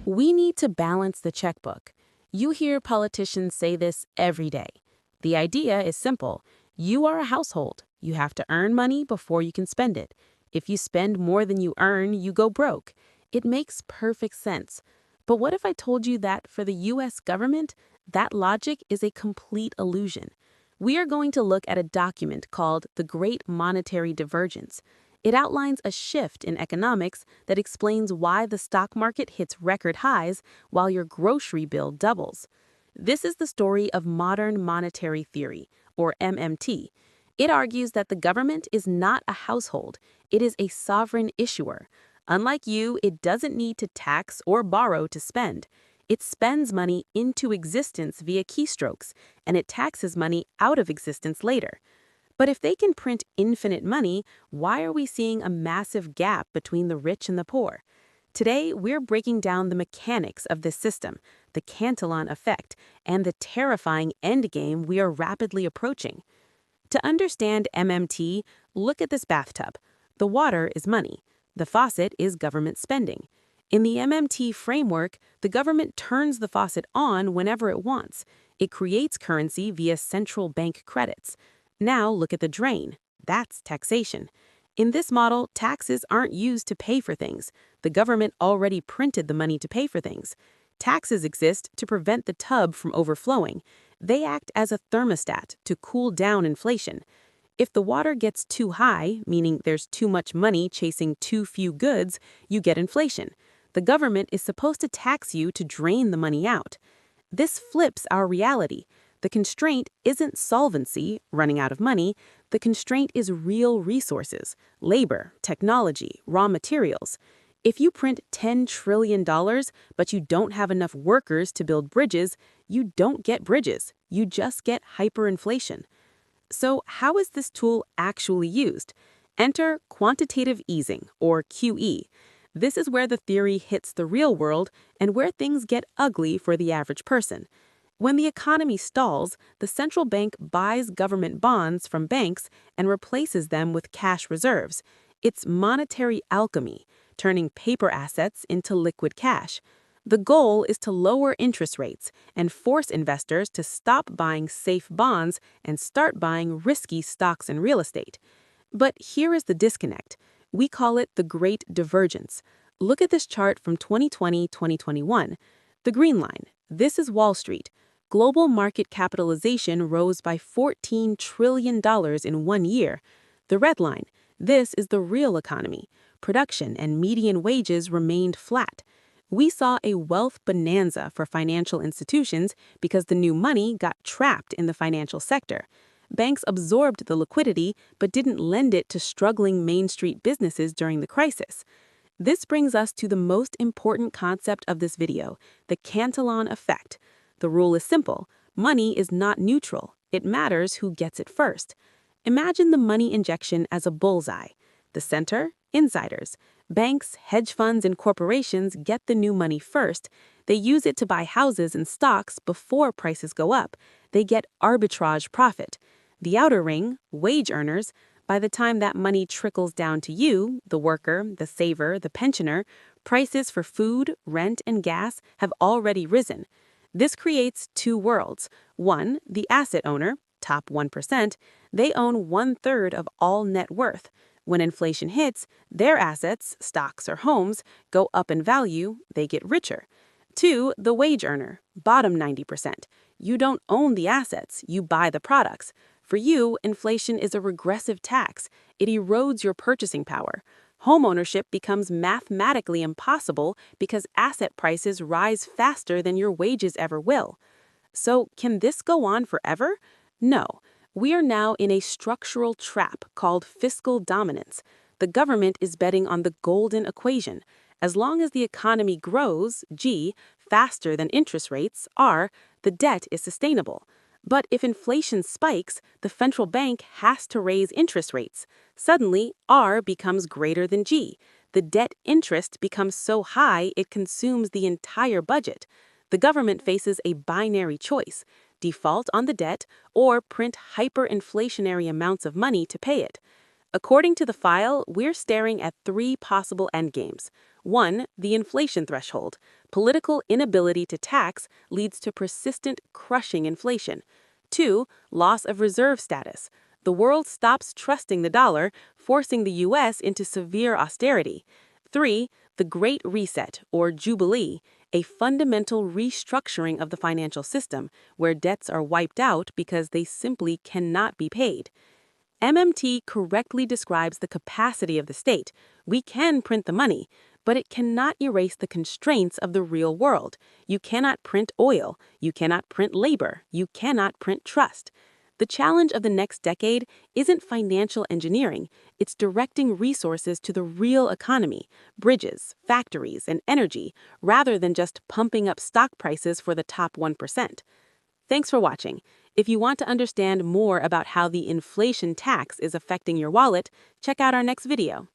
We need to balance the checkbook. You hear politicians say this every day. The idea is simple. You are a household. You have to earn money before you can spend it. If you spend more than you earn, you go broke. It makes perfect sense. But what if I told you that for the US government, that logic is a complete illusion? We are going to look at a document called The Great Monetary Divergence. It outlines a shift in economics that explains why the stock market hits record highs while your grocery bill doubles. This is the story of modern monetary theory, or MMT. It argues that the government is not a household, it is a sovereign issuer. Unlike you, it doesn't need to tax or borrow to spend. It spends money into existence via keystrokes, and it taxes money out of existence later. But if they can print infinite money, why are we seeing a massive gap between the rich and the poor? Today, we're breaking down the mechanics of this system, the Cantillon effect, and the terrifying endgame we are rapidly approaching. To understand MMT, look at this bathtub. The water is money. The faucet is government spending. In the MMT framework, the government turns the faucet on whenever it wants. It creates currency via central bank credits. Now look at the drain. That's taxation. In this model, taxes aren't used to pay for things. The government already printed the money to pay for things. Taxes exist to prevent the tub from overflowing. They act as a thermostat to cool down inflation. If the water gets too high, meaning there's too much money chasing too few goods, you get inflation. The government is supposed to tax you to drain the money out. This flips our reality. The constraint isn't solvency, running out of money. The constraint is real resources, labor, technology, raw materials. If you print $10 trillion, but you don't have enough workers to build bridges, you don't get bridges. You just get hyperinflation. So how is this tool actually used? Enter quantitative easing, or QE. This is where the theory hits the real world and where things get ugly for the average person. When the economy stalls, the central bank buys government bonds from banks and replaces them with cash reserves. It's monetary alchemy, turning paper assets into liquid cash. The goal is to lower interest rates and force investors to stop buying safe bonds and start buying risky stocks and real estate. But here is the disconnect. We call it the Great Divergence. Look at this chart from 2020-2021. The green line, this is Wall Street. Global market capitalization rose by $14 trillion in 1 year. The red line, this is the real economy. Production and median wages remained flat. We saw a wealth bonanza for financial institutions because the new money got trapped in the financial sector. Banks absorbed the liquidity but didn't lend it to struggling Main Street businesses during the crisis. This brings us to the most important concept of this video, the Cantillon effect. The rule is simple. Money is not neutral. It matters who gets it first. Imagine the money injection as a bullseye. The center, insiders. Banks, hedge funds, and corporations get the new money first. They use it to buy houses and stocks before prices go up. They get arbitrage profit. The outer ring, wage earners, by the time that money trickles down to you, the worker, the saver, the pensioner, prices for food, rent, and gas have already risen. This creates two worlds. One, the asset owner, top 1%, they own 1/3 of all net worth. When inflation hits, their assets, stocks or homes, go up in value, they get richer. Two, the wage earner, bottom 90%. You don't own the assets, you buy the products. For you, inflation is a regressive tax. It erodes your purchasing power. Homeownership becomes mathematically impossible because asset prices rise faster than your wages ever will. So, can this go on forever? No. We are now in a structural trap called fiscal dominance. The government is betting on the golden equation. As long as the economy grows, G, faster than interest rates, R, the debt is sustainable. But if inflation spikes, the central bank has to raise interest rates. Suddenly, R becomes greater than G. The debt interest becomes so high it consumes the entire budget. The government faces a binary choice: default on the debt or print hyperinflationary amounts of money to pay it. According to the file, we're staring at three possible endgames. 1. The inflation threshold. Political inability to tax leads to persistent, crushing inflation. 2. Loss of reserve status. The world stops trusting the dollar, forcing the U.S. into severe austerity. 3. The Great Reset, or Jubilee, a fundamental restructuring of the financial system, where debts are wiped out because they simply cannot be paid. MMT correctly describes the capacity of the state. We can print the money, but it cannot erase the constraints of the real world. You cannot print oil. You cannot print labor. You cannot print trust. The challenge of the next decade isn't financial engineering. It's directing resources to the real economy, bridges, factories, and energy, rather than just pumping up stock prices for the top 1%. Thanks for watching. If you want to understand more about how the inflation tax is affecting your wallet, check out our next video.